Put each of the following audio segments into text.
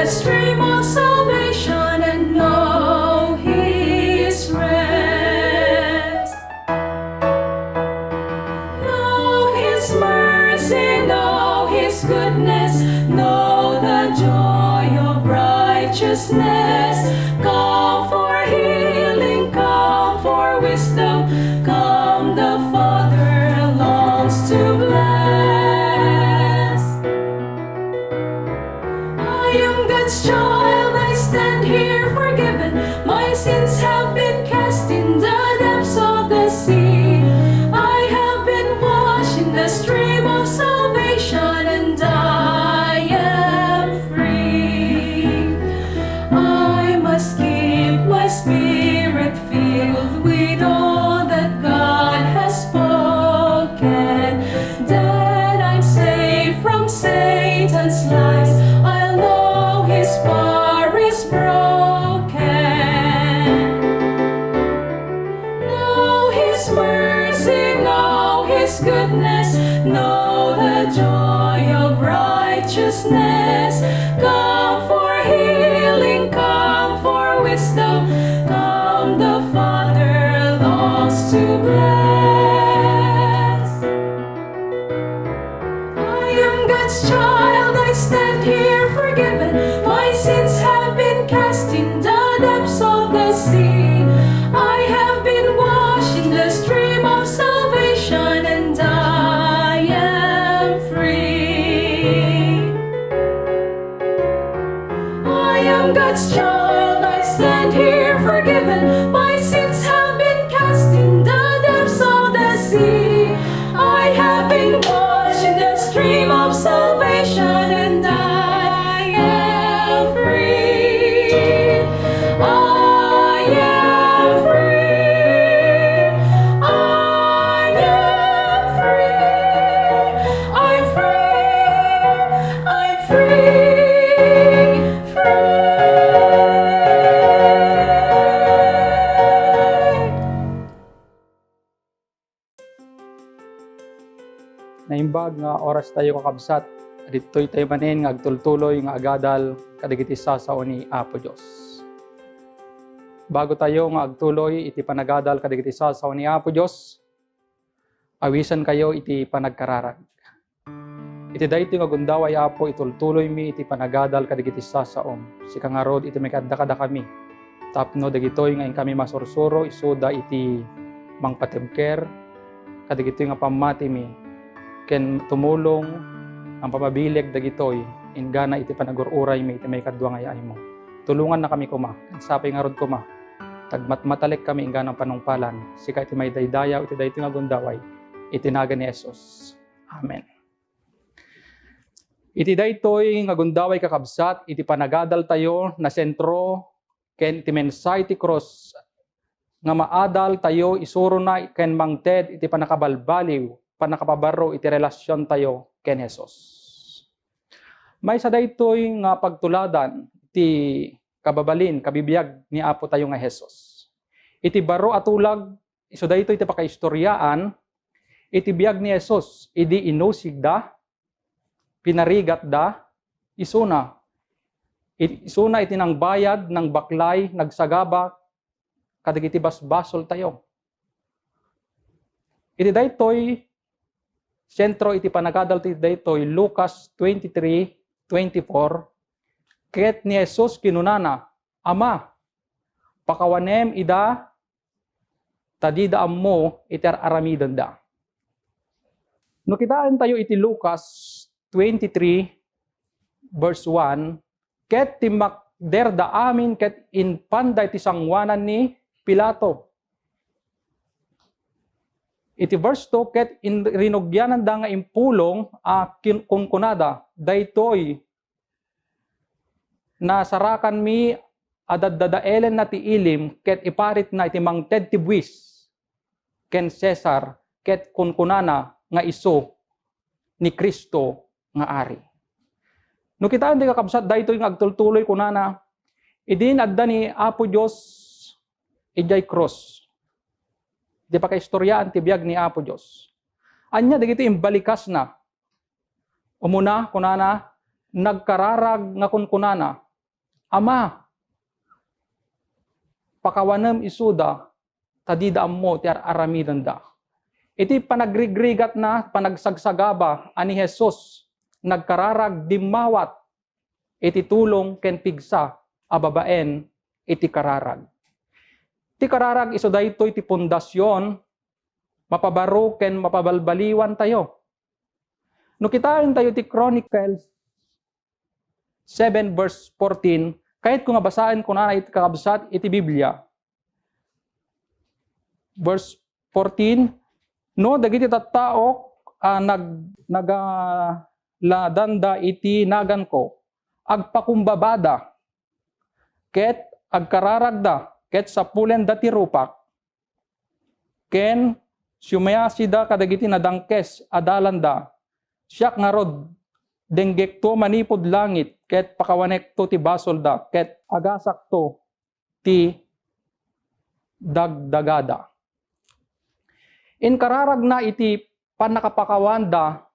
stream of salvation and know His rest. Know His mercy, know His goodness, know the joy of righteousness. Come for healing, come for wisdom, come the Father longs to bless. I am God's child, I stand here forgiven. My sins have been cast in the depths of the sea. I have been washed in the stream of salvation, and I am free. I must keep my spirit filled with all that God has spoken, that I'm safe from Satan's lies. I'll know His power is broken. Know His mercy, know His goodness, know the joy of righteousness. Come for healing, come for wisdom, come the Father longs to bless. I am God's child, I stand here forgiven. My sins have been cast in the depths of the sea. I have been washed in the stream of salvation, and I am free. I am God's child, I stand here forgiven. My sins have been cast in the depths of the sea. I have been washed in the stream of salvation, and I am free. I am free. I am free. I'm free. I'm free. Naimbag nga oras tayo kakabsat, dito'y tayo manin nga agtultuloy nga agadal kadagiti sasaw ni Apo Dios. Bago tayo nga agtuloy iti panagadal kadagiti sasaw ni Apo Dios, awisan kayo iti panagkararag. Iti daytoy nga gundaway Apo itultuloy mi iti panagadal kadagiti sasaom. Sika nga rod iti may kadda kami. Tapno dagitoy nga kami masursuro isuda iti mangpatemker kadagitoy nga pamati mi. Ken tumulong ang pamabilig dagitoy ingana iti panagururay mi iti may kadwa nga yaay mo. Tulungan na kami kuma, sapay nga rod kuma. Tagmatmatalik kami ingana panungpalan, sika iti may daydayaw iti daytoy nga gundaway, itinaga ni Jesus. Amen. Iti daytoy nga gundaway kakabsat, iti panagadal tayo na sentro ken iti mensay ti cross nga maadal tayo isuro na ken mangted iti panakabalbaliw panakapabaro iti relasyon tayo ken Jesus. May sa daytoy nga pagtuladan iti kababalin, kabibiyag ni Apo tayo nga Jesus. Iti baro atulag, iso daytoy iti pakaistoryaan, iti biyag ni Jesus, idi inusig da, pinarigat da, isuna. Isuna iti nang bayad, ng baklay, nagsagaba, kadagiti basbasol tayo. Iti daytoy sentro iti panagadal ti daytoy Lucas 23:24, ket ni Jesus kinunana, Ama, pakawanem ida tadida ammo iter aramidan da. No kitaan tayo iti Lucas 23 verse 1, ket timakder da amin ket inpanday ti sangwanan ni Pilato. Iti verse 2, ket rinugyanan da nga impulong kunkunada, daytoy nasarakan mi adaddadaelen na ti ilim, ket iparit na iti mangted ti buwis, ken Cesar, ket kunkunana nga iso ni Kristo nga ari. No kitaan di kakabsat, daytoy nga agtultuloy kunana, idin adda ni Apo Dios ijay cross. Di pa kaistoryaan ti biyag ni Apo Dios. Anya dagiti imbalikas na. Umuna kunana nagkararag nga kunkunana Ama, pakawanem isuda, tadida mo ti aramidan da. Iti panagrigrigat na, panagsagsagaba, ani Jesus, nagkararag dimawat, iti tulong ken pigsa, ababaen, iti kararag. Iti kararag iso daytoy iti pundasyon, mapabaro ken mapabalbaliwan tayo. No kitain tayo ti Chronicles 7 verse 14, kahit kung basahin ko na iti kakabsat iti Biblia. Verse 14, no dagiti tattao nagaladanda iti nagan ko, agpakumbabada, ket agkararagda, ket sapulen dati rupak, ken sumayasida kadagiti nadangkes adalanda, siyak nga rod, denggekto manipod langit, ket pakawanekto ti basolda, ket agasakto ti dagdagada. In kararag na iti panakapakawanda,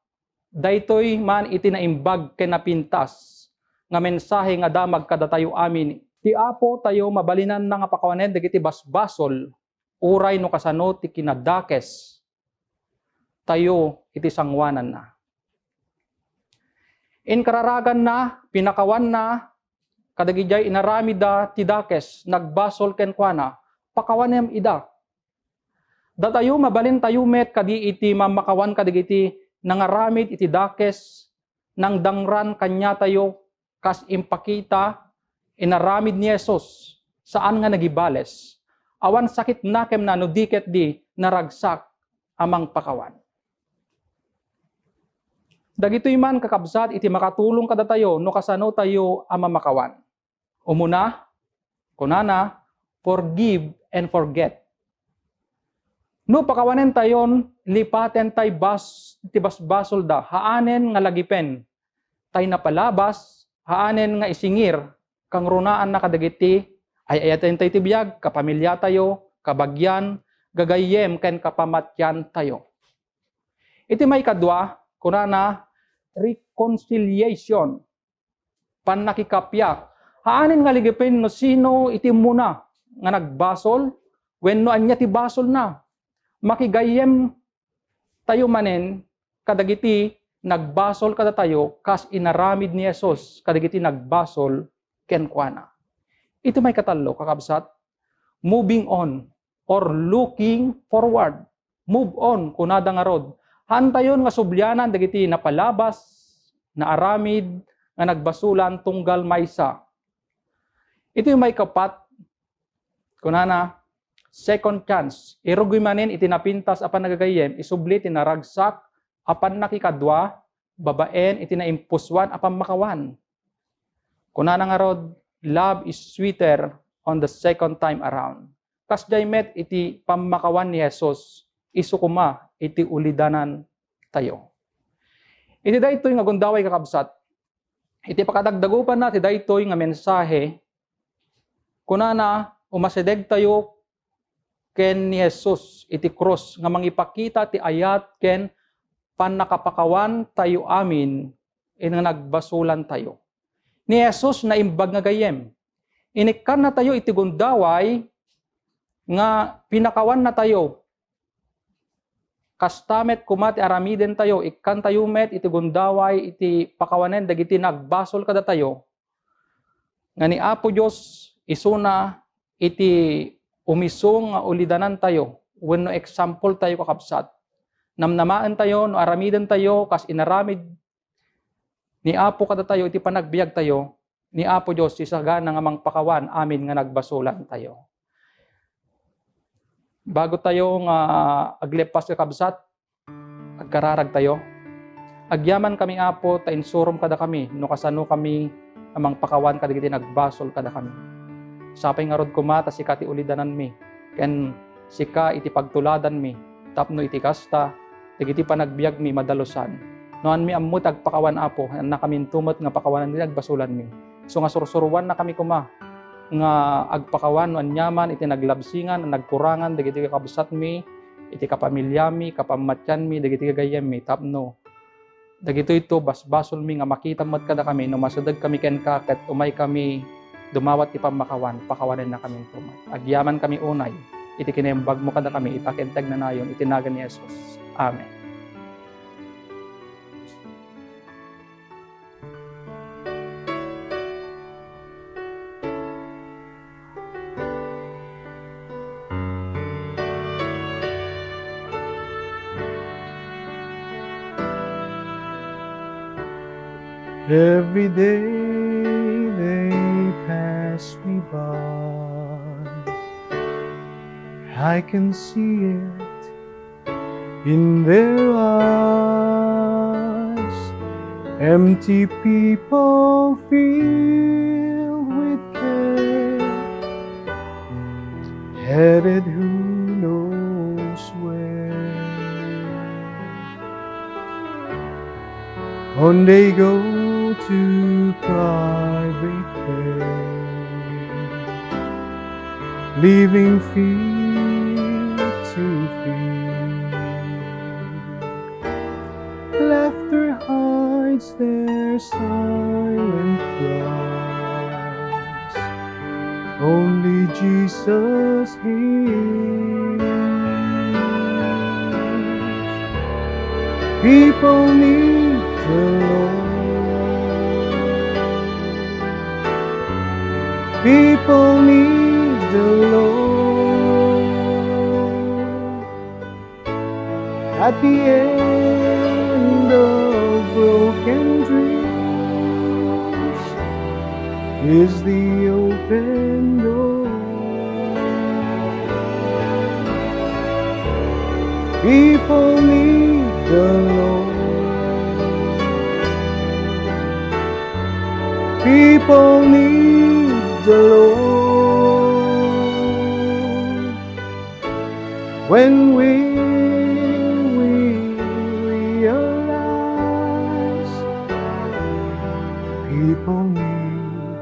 daytoy man iti naimbag ken napintas, nga mensahe nga damag kada tayo amin. Ti Apo tayo mabalinan na nga pakawanen dagiti basbasol, uray no kasano ti kinadakes, tayo iti sangwanan na. In kararagan na, pinakawan na, kadagijay inaramida ti dakes, nagbasol ken kuana, pakawanem ida. Datayo mabalin tayo met kadi iti mamakawan kadagiti nangaramid iti dakes, nang dangran kanya tayo, kas impakita, inaramid ni Jesus, saan nga nagibales. Awan sakit nakem na no diket di naragsak amang pakawan. Dagitoy man kakabsat iti makatulong kada tayo no kasano tayo ama makawan. Umuna, kunana, forgive and forget. No pakawanen tayon, lipaten tay ti basbasol da, haanen nga lagipen, tay napalabas, haanen nga isingir, kang runaan na kadagiti, ay ayaten tay tibiyag, kapamilya tayo, kabagyan, gagayem ken kapamatyan tayo. Iti may kadwa, kunana, reconciliation, panakikapya. Haanin nga ligipin no sino iti muna nga nagbasol, wenno anya ti basol na. Makigayem tayo manen, kadagiti nagbasol kada tayo, kas inaramid ni Jesus, kadagiti nagbasol kenkwana. Ito may katalo, kakabsat, moving on, or looking forward. Move on, kunada nga rod. Hantayon nga subyanan dagiti napalabas, na aramid, nga nagbasulan tunggal maysa. Ito yung may kapat, kunana, second chance. Irugoy manin itinapintas apan nagagayem, isubli tinaragsak, apan nakikadwa, babaen itinaimpuswan apan makawan. Kunana nga rod, love is sweeter on the second time around. Kas met iti pamakawan ni Jesus, isukuma iti ulidanan tayo. Iti daytoy nga gundaway kakabsat. Iti pakadagdagupan na iti daytoy nga mensahe, kunana umasideg tayo ken ni Jesus iti krus nga mangipakita ti ayat ken panakapakawan tayo amin nga nagbasulan tayo. Ni Jesus na imbag nga gayem. Inikan na tayo iti gundaway nga pinakawan na tayo. Kastamet kumati aramiden tayo, ikan tayo met iti gundaway iti pakawanen dagiti nagbasol kada tayo. Nga ni Apo Dios isuna iti umisong nga ulidanan tayo, wenno example tayo kakabsat. Namnamaan tayo, no aramiden tayo, kas inaramid ni Apo kada tayo, iti panagbiag tayo, ni Apo Diyos, isagana nga mangpakawan, amin nga nagbasulan tayo. Bago tayo nga aglepas kakabsat, agkararag tayo, agyaman kami Apo, ta insurom kada kami, no kasano kami amang pakawan kadagiti nagbasol kada kami. Sapay nga rod kumata sika ti ulidanan mi, ken sika iti pagtuladan mi, tapno iti kasta, iti panagbiag mi madalusan. Noan mi ammo tagpakawan Apo, na kami tumot nga pakawanan ni nagbasulan mi. So nga sursuruan na kami kuma, nga agpakawan no anyaman iti naglabsingan, nagkurangan, dagiti kakabsat mi, iti kapamilya mi, kapamatyan mi, dagiti kagayem mi, tapno. Dagito ito, basbasol mi nga makita mo't kada kami, no masadag kami ken ka, ket umay kami dumawat ipamakawan, pakawanan na kaming tumat. Agyaman kami unay, iti kinembag mo kada kami, ipakinteg na nayon, itinagan ni Jesus. Amen. Every day they pass me by, I can see it in their eyes. Empty people filled with care, headed who knows where. On they go to private care, leaving feet to feed. Laughter hides their silent cries, only Jesus hears. People need the Lord. People need the Lord. At the end of broken dreams is the open door. People need the Lord. People need the Lord. When we realize people need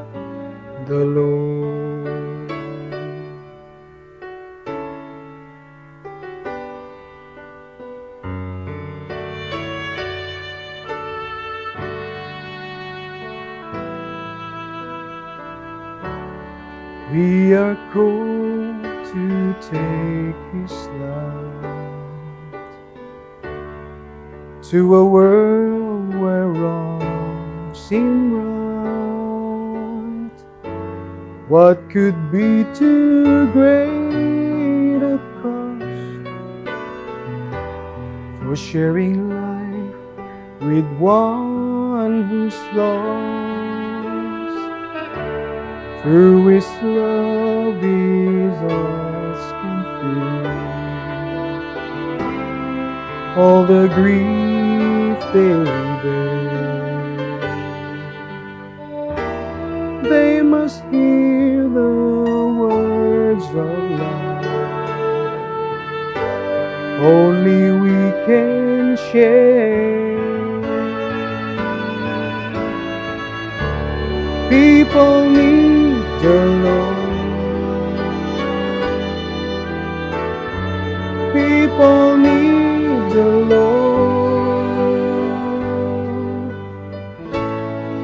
the Lord. We are called to take His light to a world where wrong seem right. What could be too great a cost for sharing life with one who's lost? Through His love, His hearts can feel all the grief they bear. They must hear the words of life only we can share. People need the Lord. People need the Lord.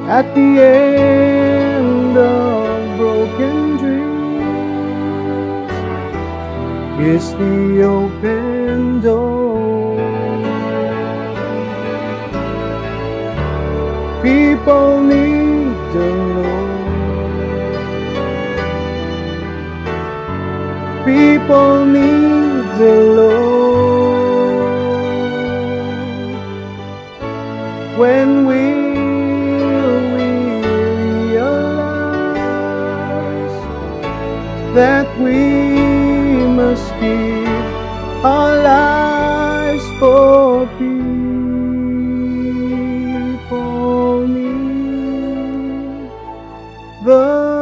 At the end of broken dreams is the open door. People need the Lord. People need the Lord. When we realize that we must give our lives for people need the